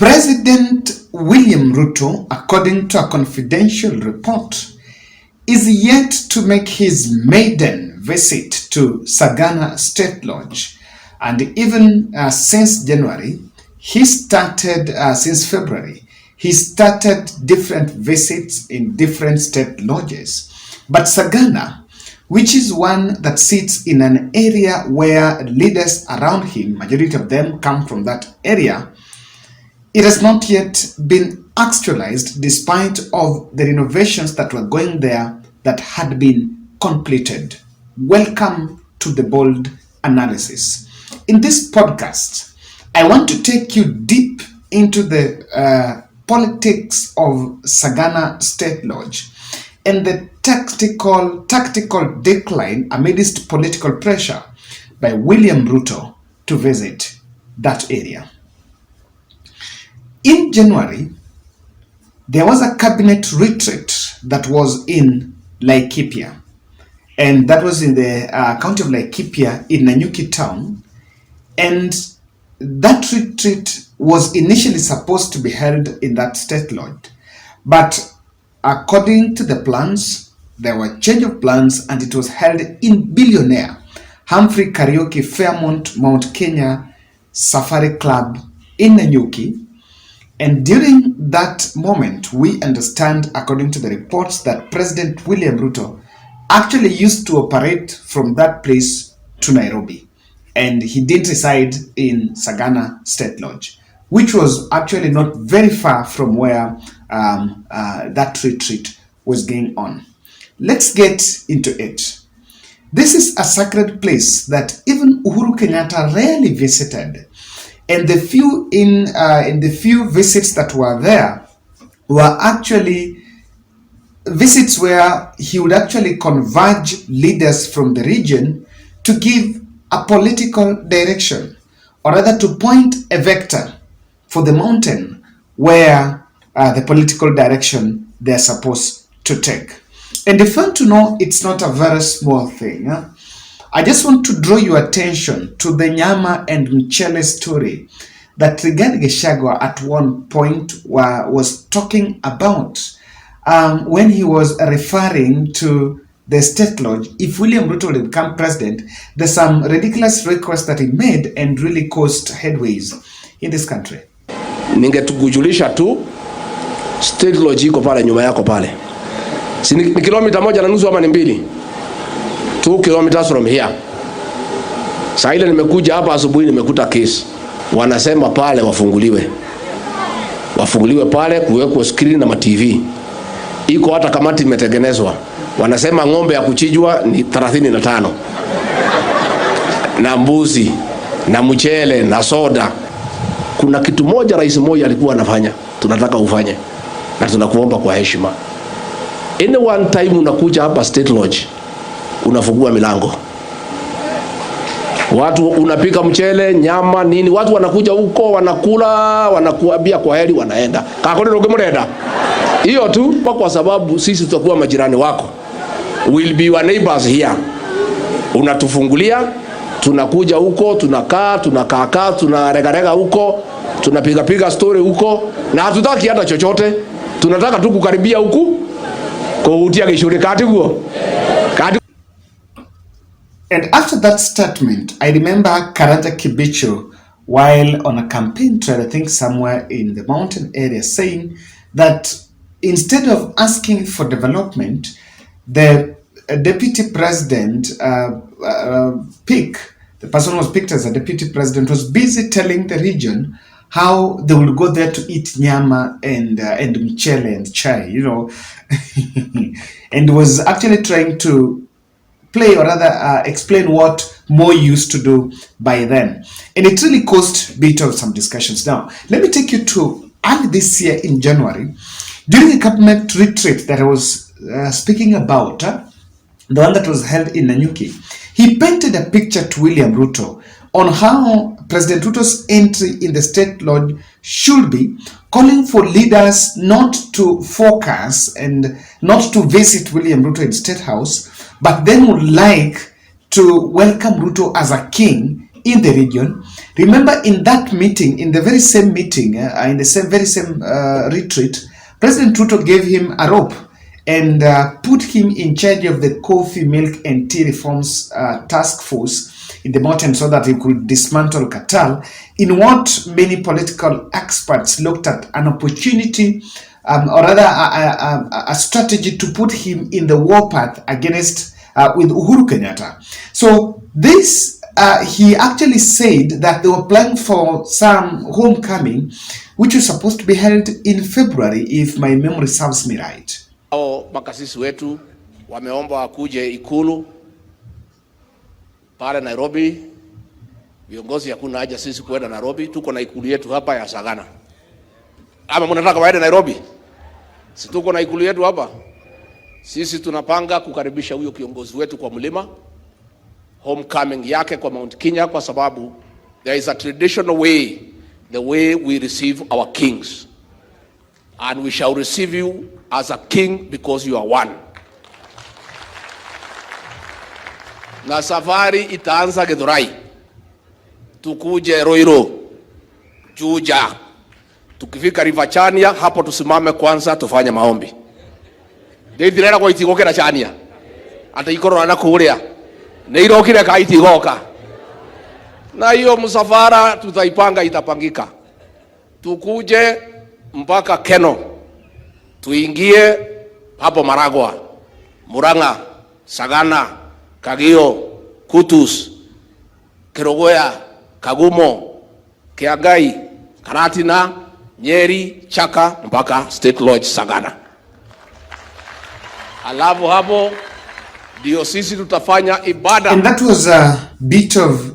President William Ruto, according to a confidential report, is yet to make his maiden visit to Sagana Statelodge. And even since January, since February, he started different visits in different state lodges. But Sagana, which is one that sits in an area where leaders around him, majority of them come from that area, it has not yet been actualized despite of the renovations that were going there that had been completed. Welcome to the bold analysis. In this podcast, I want to take you deep into the politics of Sagana Statelodge and the tactical decline amidst political pressure by William Ruto to visit that area. In January, there was a cabinet retreat that was in Laikipia, and that was in the county of Laikipia in Nanyuki town, and that retreat was initially supposed to be held in that state lodge, but according to the plans, there were change of plans and it was held in billionaire Humphrey Karaoke Fairmont Mount Kenya Safari Club in Nanyuki. And during that moment, we understand, according to the reports, that President William Ruto actually used to operate from that place to Nairobi. And he didn't reside in Sagana Statelodge, which was actually not very far from where that retreat was going on. Let's get into it. This is a sacred place that even Uhuru Kenyatta rarely visited. And the few visits that were there were actually visits where he would actually converge leaders from the region to give a political direction, or rather to point a vector for the mountain where the political direction they're supposed to take. And if you want to know, it's not a very small thing. I just want to draw your attention to the Nyama and Mchele story that Rigathi Gachagua at one point was talking about when he was referring to the state lodge. If William Ruto will become president, there's some ridiculous requests that he made and really caused headways in this country. Ningetukujulisha tu state lodge iko pale nyuma yako pale. Si ni kilomita 1.5 ama ni 2? 2 kilometers from here. Sasa ile nimekuja hapa asubuhi nimekuta case. Wanasema pale wafunguliwe. Wafunguliwe pale, kuwekwa screen na TV. Iko hata kamati imetengenezwa. Wanasema ng'ombe ya kuchijwa ni 35. Na mbuzi, na mchele, na soda. Kuna kitu moja rais mmoja alikuwa anafanya. Tunataka ufanye. Na tunakuomba kwa heshima. Any one time unakuja hapa State Lodge, unafungua milango. Watu unapika mchele, nyama, nini, watu wanakuja huko, wanakula, wanakuambia kwa heri, wanaenda. Kakoni rogemurenda. Hiyo tu kwa sababu sisi tutakuwa majirani wako. We'll be your neighbors here. Unatufungulia, tunakuja huko, tunakaa, tunaregarega huko, tunapiga story huko, na hatutaki hata chochote. Tunataka tu kukaribia huku. And after that statement, I remember Karanja Kibicho, while on a campaign trail, I think somewhere in the mountain area, saying that instead of asking for development, the deputy president the person who was picked as a deputy president was busy telling the region how they will go there to eat nyama and mchele and chai, you know, and was actually trying to play, or rather explain what Mo used to do by then. And it really caused a bit of some discussions. Now, let me take you to early this year in January, during a cabinet retreat that I was speaking about, the one that was held in Nanyuki. He painted a picture to William Ruto on how President Ruto's entry in the state lodge should be, calling for leaders not to focus and not to visit William Ruto in State House, but then would like to welcome Ruto as a king in the region, Remember, in that meeting, in the very same meeting, in the very same retreat, President Ruto gave him a rope and put him in charge of the coffee, milk, and tea reforms task force in the mountain so that he could dismantle cartel, in what many political experts looked at an opportunity, or rather a strategy to put him in the warpath against with Uhuru Kenyatta. So this, he actually said that they were planning for some homecoming, which was supposed to be held in February, if my memory serves me right. Makasisi wetu wameomba wakuje Ikulu pale Nairobi. Viongozi hakuna haja sisi kwenda Nairobi, tuko na Ikulu yetu hapa ya Sagana. Ama mnataka waende Nairobi? Si tuko na Ikulu yetu hapa. Sisi tunapanga kukaribisha huyo kiongozi wetu kwa mlima, homecoming yake kwa Mount Kenya, kwa sababu there is a traditional way, the way we receive our kings, and we shall receive you as a king because you are one. Na safari itaanza Githurai, tukuje Roiro, Juja, tukifika River Chania, hapo tusimame kwanza tufanye maombi. Ndirira kwa itigokera Chania ata ikorora na kuria neirokire ka itigoka, na hiyo msafara tutaipanga, itapangika, tukuje mpaka Keno, tuingie hapo Maragwa, Muranga, Sagana, Kagio, Kutus, Kerogoya, Kagumo, Kiagai, Karatina, Nyeri, Chaka mpaka Statelodge Sagana. Alafu hapo ndio sisi tutafanya ibada. And that was a bit of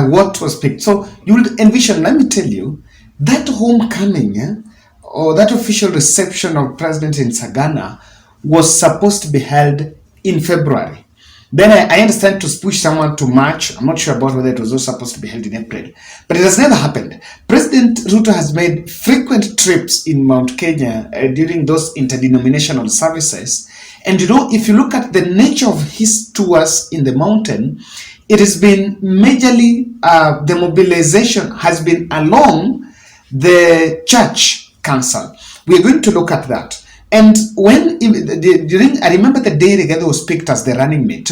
what was picked. So you will envision, let me tell you, that homecoming, or that official reception of President in Sagana was supposed to be held in February. Then I understand to push someone to March. I'm not sure about whether it was also supposed to be held in April, but it has never happened. President Ruto has made frequent trips in Mount Kenya during those interdenominational services. And you know, if you look at the nature of his tours in the mountain, it has been majorly, the mobilization has been along the church council. We're going to look at that. And when during, I remember the day Rigathi was picked as the running mate,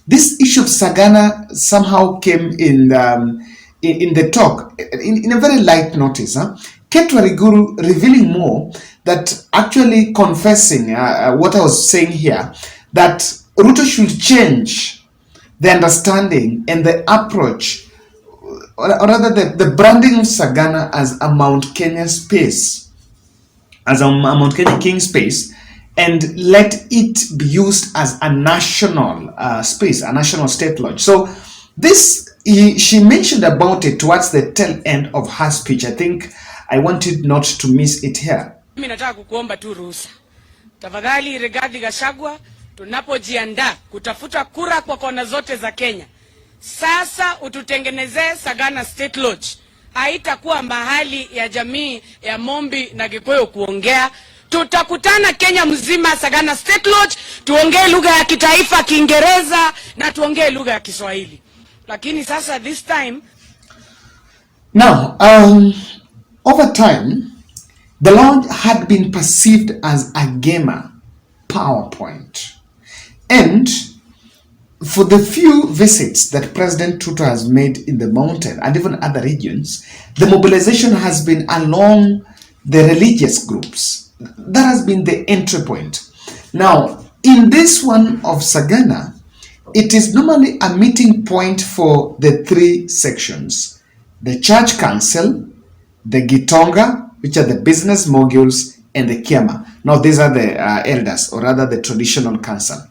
this issue of Sagana somehow came in the talk in a very light notice. Ketwa Riguru revealing more, that actually confessing what I was saying here, that Ruto should change the understanding and the approach, or rather the branding of Sagana as a Mount Kenya space, as a Mount Kenya King space, and let it be used as a national space, a national state lodge. So this, she mentioned about it towards the tail end of her speech. I think I wanted not to miss it here. Mimi nataka kukuomba tu ruhusa. Tafadhali Rigathi Gachagua, tunapojiandaa kutafuta kura kwa kona zote za Kenya, sasa ututengenezee Sagana Statelodge. Haitakuwa mahali ya jamii ya Mombi na Gikuyu kuongea. Tutakutana Kenya mzima Sagana Statelodge, tuongee lugha ya kitaifa Kiingereza na tuongee lugha ya Kiswahili. Lakini sasa this time now over time the lodge had been perceived as a gamer PowerPoint, and for the few visits that President Ruto has made in the mountain and even other regions, the mobilization has been along the religious groups. That has been the entry point. Now, in this one of Sagana, it is normally a meeting point for the three sections: the church council, the Gitonga, which are the business moguls, and the Kiama. Now, these are the elders, or rather the traditional council.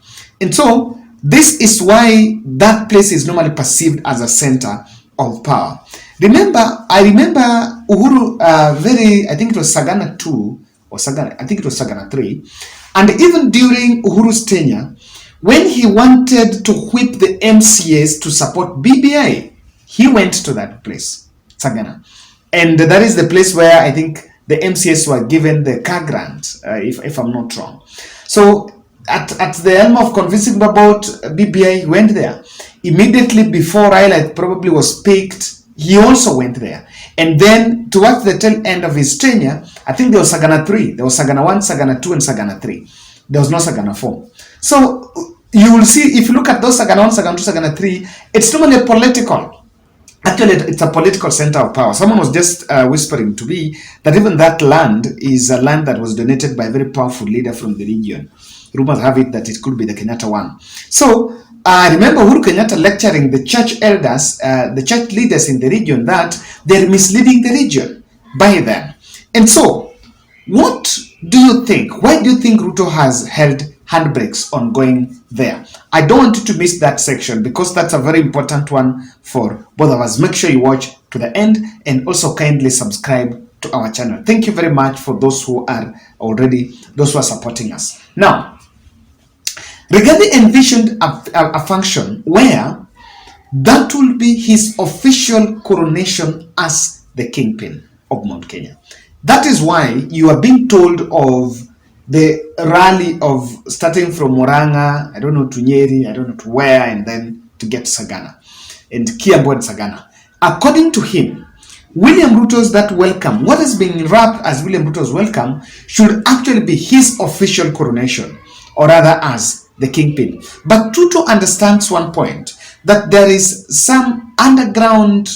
And so, this is why that place is normally perceived as a center of power. I remember Uhuru, I think it was Sagana 2, or Sagana, I think it was Sagana 3, and even during Uhuru's tenure, when he wanted to whip the MCAs to support BBI, he went to that place, Sagana. And that is the place where I think the MCAs were given the car grant, if I'm not wrong. So at the helm of convincing about BBI, he went there. Immediately before Raila probably was picked, he also went there. And then towards the tail end of his tenure, I think there was Sagana 3. There was Sagana 1, Sagana 2, and Sagana 3. There was no Sagana 4. So you will see, if you look at those Sagana 1, Sagana 2, Sagana 3, it's normally political. Actually, it's a political center of power. Someone was just whispering to me that even that land is a land that was donated by a very powerful leader from the region. Rumors have it that it could be the Kenyatta one. So I remember Uhuru Kenyatta lecturing the church elders, the church leaders in the region, that they're misleading the region by them. And so, what do you think? Why do you think Ruto has held handbrakes on going there? I don't want you to miss that section because that's a very important one for both of us. Make sure you watch to the end and also kindly subscribe to our channel. Thank you very much for those who are supporting us. Now, Rigathi envisioned a function where that will be his official coronation as the kingpin of Mount Kenya. That is why you are being told of the rally of starting from Murang'a, I don't know, to Nyeri, I don't know to where, and then to get Sagana, and Kiambu and Sagana. According to him, William Ruto's that welcome, what has been wrapped as William Ruto's welcome, should actually be his official coronation, or rather as the kingpin. But Ruto understands one point, that there is some underground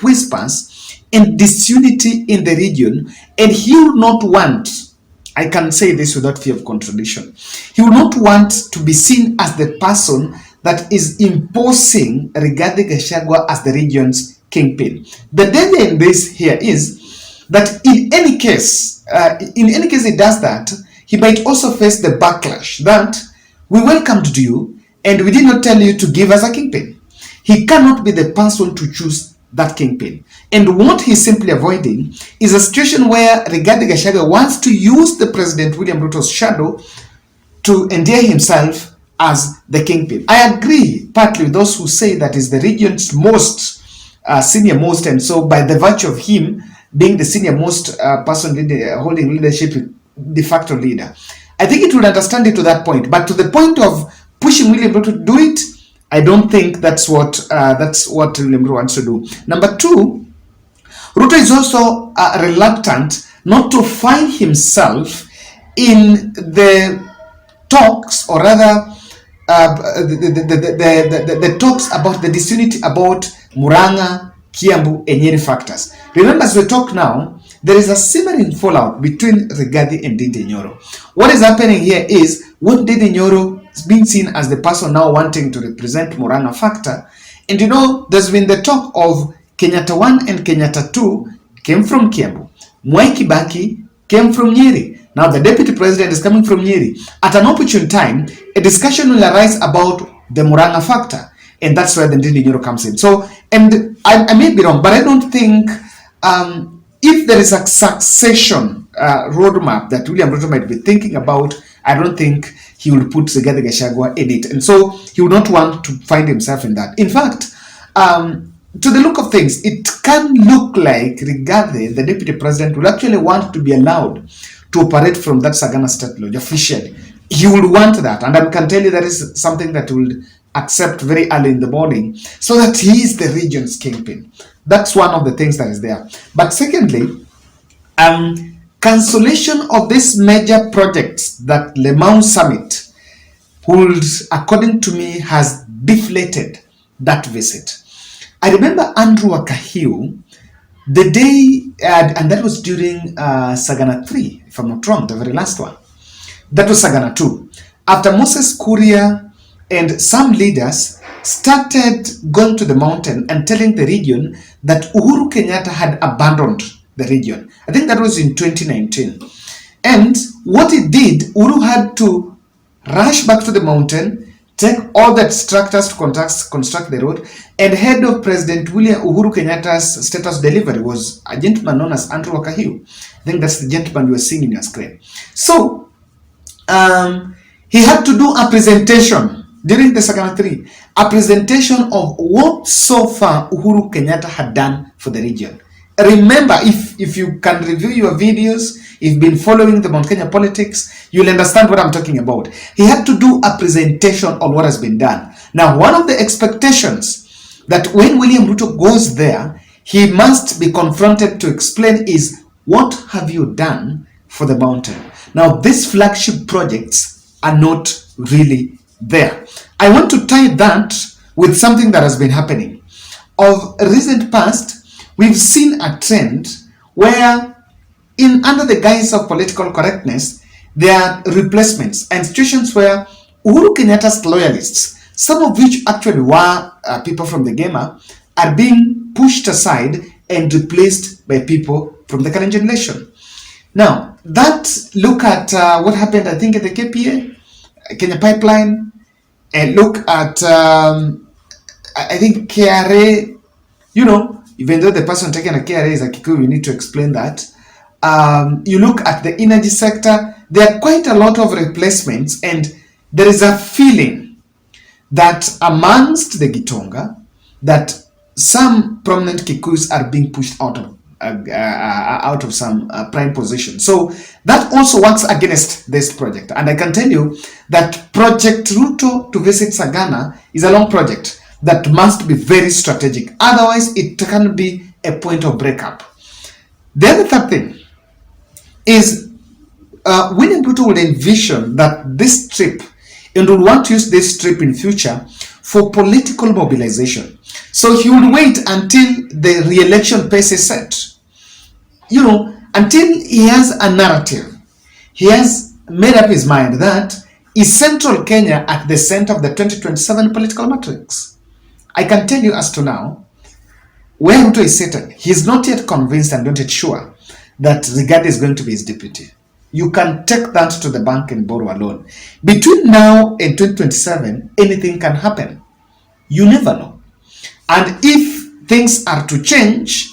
whispers and disunity in the region, and he will not want, I can say this without fear of contradiction, he will not want to be seen as the person that is imposing Rigathi Gachagua as the region's kingpin. The danger in this here is that in any case he does that, he might also face the backlash that we welcomed you and we did not tell you to give us a kingpin. He cannot be the person to choose that kingpin. And what he's simply avoiding is a situation where Rigathi Gachagua wants to use the President William Ruto's shadow to endear himself as the kingpin. I agree partly with those who say that is the region's most senior most, and so by the virtue of him being the senior most person holding leadership, de facto leader, I think it would understand it to that point. But to the point of pushing William Ruto to do it, I don't think that's what William Ruto wants to do. Number two, Ruto is also reluctant not to find himself in the talks, or rather the talks about the disunity about Murang'a, Kiambu, and Nyeri factors. Remember, as we talk now, there is a simmering fallout between Rigathi and Ndindi Nyoro. What is happening here is, what Ndindi Nyoro is being seen as the person now wanting to represent Murang'a factor. And you know, there's been the talk of Kenyatta 1 and Kenyatta 2 came from Kiambu. Mwai Kibaki came from Nyeri. Now the deputy president is coming from Nyeri. At an opportune time, a discussion will arise about the Murang'a factor. And that's where the Ndindi Nyoro comes in. So, and I may be wrong, but I don't think if there is a succession roadmap that William Ruto might be thinking about, I don't think he will put Rigathi Gachagua in it. And so he would not want to find himself in that. In fact, to the look of things, it can look like Rigathi, the deputy president, will actually want to be allowed to operate from that Sagana Statelodge officially. He would want that. And I can tell you that is something that he will accept very early in the morning, so that he is the region's kingpin. That's one of the things that is there. But secondly, cancellation of these major projects that Lemau Summit would, according to me, has deflated that visit. I remember Andrew Akahiu, the day, and that was during Sagana 3, if I'm not wrong, the very last one. That was Sagana 2. After Moses Kuria and some leaders started going to the mountain and telling the region that Uhuru Kenyatta had abandoned the region. I think that was in 2019. And what it did, Uhuru had to rush back to the mountain, take all the structures to construct the road, and head of President Uhuru Kenyatta's status delivery was a gentleman known as Andrew Akahiu. I think that's the gentleman you are seeing in your screen. So, he had to do a presentation during the Sagana 3, a presentation of what so far Uhuru Kenyatta had done for the region. Remember, if you can review your videos, if you've been following the Mount Kenya politics, you'll understand what I'm talking about. He had to do a presentation on what has been done. Now, one of the expectations that when William Ruto goes there, he must be confronted to explain is, what have you done for the mountain? Now, these flagship projects are not really there. I want to tie that with something that has been happening. Of recent past, we've seen a trend where, under the guise of political correctness, there are replacements and situations where Uhuru Kenyatta's loyalists, some of which actually were people from the Gema, are being pushed aside and replaced by people from the current generation. Now, look at what happened, I think, at the KPA, Kenya Pipeline, and look at, I think, KRA, even though the person taking a KRA is a Kikuyu, we need to explain that. You look at the energy sector, there are quite a lot of replacements, and there is a feeling that amongst the Gitonga, that some prominent Kikuyus are being pushed out of some prime position. So that also works against this project. And I can tell you that Project Ruto to visit Sagana is a long project that must be very strategic. Otherwise, it can be a point of breakup. The other third thing is William Ruto would envision that this trip, and would want to use this trip in future for political mobilization. So he would wait until the re-election pace is set. Until he has a narrative. He has made up his mind that is Central Kenya at the center of the 2027 political matrix. I can tell you as to now, where Ruto is sitting, he's not yet convinced and not yet sure that Rigathi is going to be his deputy. You can take that to the bank and borrow a loan. Between now and 2027, anything can happen. You never know. And if things are to change,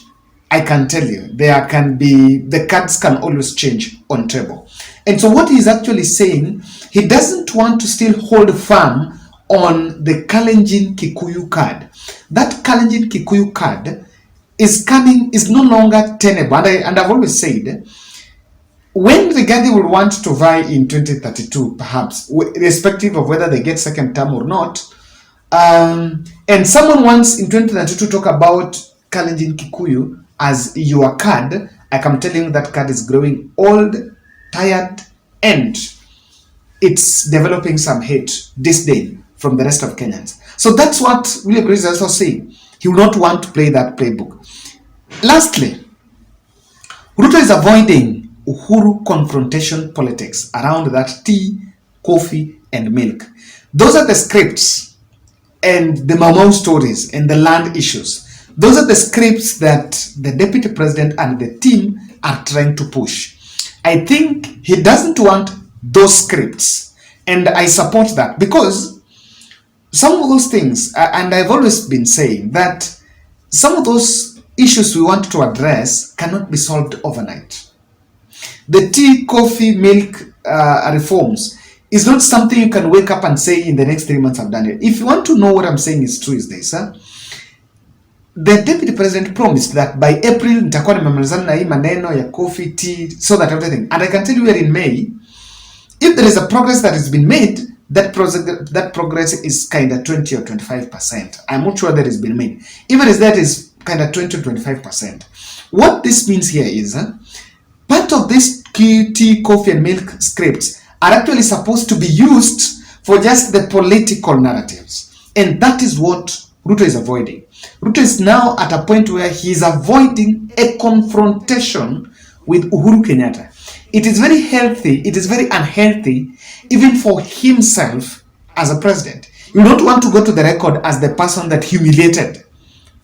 I can tell you, the cards can always change on table. And so what he's actually saying, he doesn't want to still hold firm on the Kalenjin Kikuyu card. That Kalenjin Kikuyu card is no longer tenable. And I've always said, when Rigathi will want to vie in 2032, perhaps, irrespective of whether they get second term or not, and someone wants in 2032 talk about Kalenjin Kikuyu as your card, I can tell you that card is growing old, tired, and it's developing some hate, disdain from the rest of Kenyans. So that's what William Ruto is also saying. He will not want to play that playbook. Lastly, Ruto is avoiding Uhuru confrontation politics around that tea, coffee, and milk. Those are the scripts and the Mau stories and the land issues. Those are the scripts that the deputy president and the team are trying to push. I think he doesn't want those scripts, and I support that, because some of those things, and I've always been saying that some of those issues we want to address cannot be solved overnight. The tea, coffee, milk reforms is not something you can wake up and say in the next 3 months I've done it. If you want to know what I'm saying is true, is this. The deputy president promised that by April nitakuwa nimemalizana na hii maneno ya coffee, tea, so that everything. And I can tell you here in May, if there is a progress that has been made, that progress is kind of 20 or 25%. I'm not sure that has been made. Even if that is kind of 20 to 25%. What this means here is, part of this tea, coffee, and milk scripts are actually supposed to be used for just the political narratives. And that is what Ruto is avoiding. Ruto is now at a point where he is avoiding a confrontation with Uhuru Kenyatta. It is very healthy, it is very unhealthy, even for himself as a president. You don't want to go to the record as the person that humiliated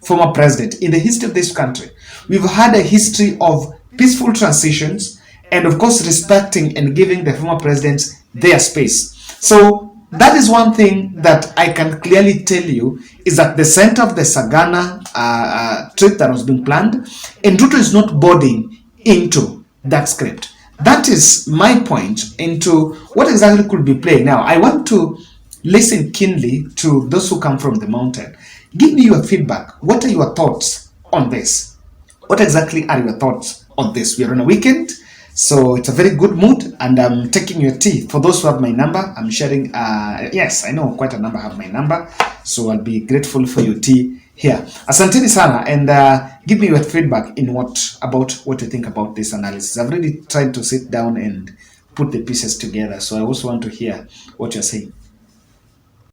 former president. In the history of this country, we've had a history of peaceful transitions and, of course, respecting and giving the former presidents their space. So that is one thing that I can clearly tell you, is that the center of the Sagana trip that was being planned, and Ruto is not boarding into that script. That is my point into what exactly could be playing. Now, I want to listen keenly to those who come from the mountain. Give me your feedback. What are your thoughts on this? What exactly are your thoughts on this? We are on a weekend, so it's a very good mood, and I'm taking your tea. For those who have my number, I'm sharing. Yes, I know quite a number have my number, so I'll be grateful for your tea here. Asanteni sana, and give me your feedback in about what you think about this analysis. I've really tried to sit down and put the pieces together, so I also want to hear what you're saying.